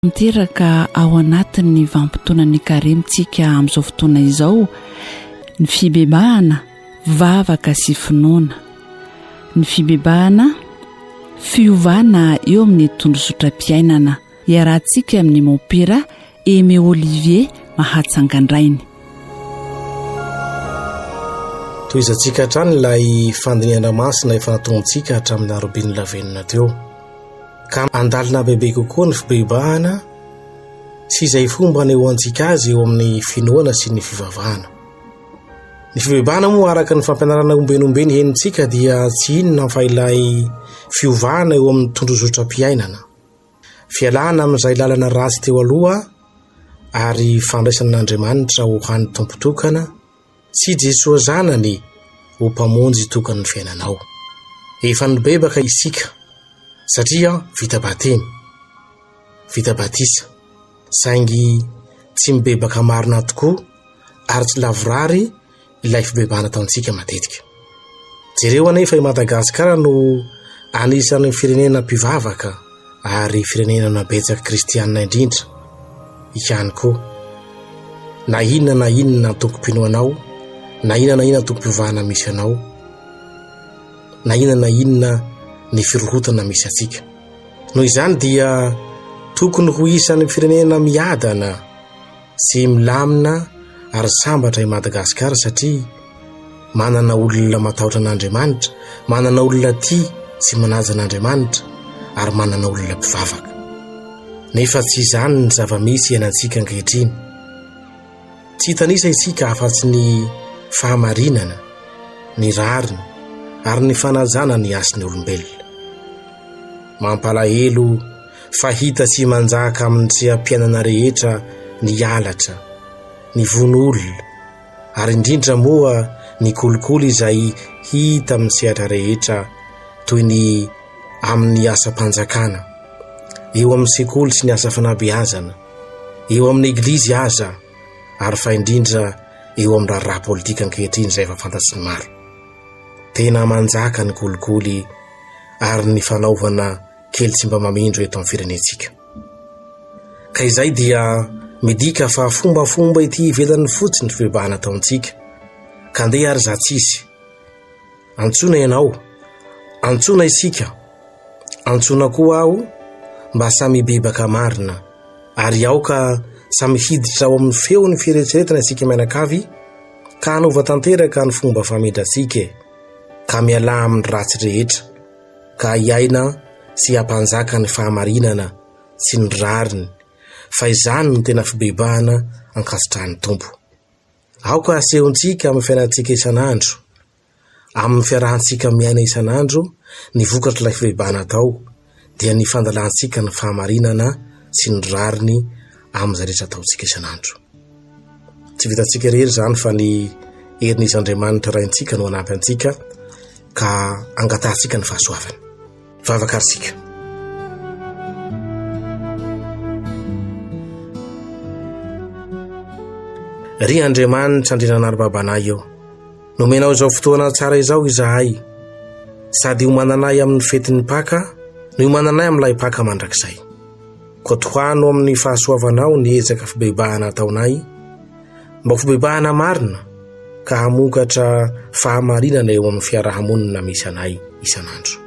miteraka ao anatin'ny vampitoanan'ny karemintsika amin'izao fotoana izao ny fibebahana vavaka sy finoana, ny fibebahana fiovana eo amin'ny tondrosotram-piainana. Iarahantsika amin'ny Mompera Aimé Olivier Mahatsangandrainy. Toizantsika hatrany ilay fandiniana masina efa natongontsika hatramin'ny arobiny lavenina teo, ka andalina bebe kokoa ny fibebahana sy izay fomba eo antsika azy eo amin'ny finoana sy ny fivavahana. Ny fibebahana moa araka ny fampianarana ombenombeny henitsika dia tsy inona fa ilay fiovahana eo amin'ny tondrosotram-piainana, fialana amin'izay lalana ratsy teo aloha ary fandraisan'Andriamanitra ho hany tompotokana sy Jesoa zanany ho mpamonjy tokany ny fiainanao. Efa nibebaka isika satria vita batemy, vita batisa, saingy tsy mibebaka marina tokoa ary tsy lavorary ilay fibebahana taontsika matetika. Jereo anefa i Madagasikara no anisan'ny firenena mpivavaka ary firenena betsaka kristianina indrindra. Ihany koa na inona tokom-pinoanao, na inona tokom-pivavahana misy anao, na inona ny firorotana misy atsika. Noho izany dia tokony ho isan'ny firenena miadana sy milamina ary sambatra i Madagasikara satria manana olona matahotra an'Andriamanitra, manana olona tia sy manaja an'Andriamanitra ary manana olona mpivavaka. Nefa tsy izany ny zava-misy ianantsika ankehitriny. Tsy tanisa isika afa-tsy ny fahamarinana, ny rariny ary ny fanajana ny asiny olombelona. Mampalahelo fa hita sy manjaka amin'ny tseha-piainana rehetra ny halatra, ny von'olona ary indrindra moa ny kolikoly izay hita amin'ny sehatra rehetra toy ny amin'ny asa-panjakana, eo amin'ny sekoly sy ny asa fanabeazana, eo amin'ny eglizy aza ary fa indrindra eo amin'ny raharaha politika ankehitriny izay efa fantatsy ny maro. Tena manjaka ny kolikoly ary ny fanaovana kely tsy mba mamindro eto amin'ny firenentsika. Ka izay dia midika fa fombafomba ity ivelany fotsiny fibebahana taontsika, ka ndeha ary za tsisy. Antsona ianao, antsona isika, antsona koa aho mba samy bebaka marina ary aoka samy hiditra ao amin'ny feo ny fieretseretana isika mianakavy, ka hanova tanteraka ny fomba famindratsika, ka miala amin'ny ratsy rehetra, ka iaina sy hampanjaka ny fahamarinana sy ny rariny, fa izany no tena fibebahana ankasitrahan'ny Tompo. Aoka asehontsika amin'ny fiainantsika isan'andro, amin'ny fiarahantsika miaina isan'andro, ny vokatra ilay fibebahana atao dia ny fandalantsika ny fahamarinana sy ny rariny amin'izay rehetra ataontsika isan'andro. Tsy vitantsika rery zany fa ny herin'Andriamanitra raintsika no hanampy antsika ka angatantsika ny fahasoavany. Vavakarsika. Ry Andriamanitra andrinanary babanay eo, nomenao izao fotoana tsara izao izahay, sady homananay amin'ny fetin'ny Paka, no homananay amin'ilay Paka mandrakizay. Kotohano amin'ny fahasoavanao ny ezaka fibebahana ataonay, mba fibebahana marina ka hamokatra fahamarinana eo amin'ny fiarahamonina misy anay isan'andro.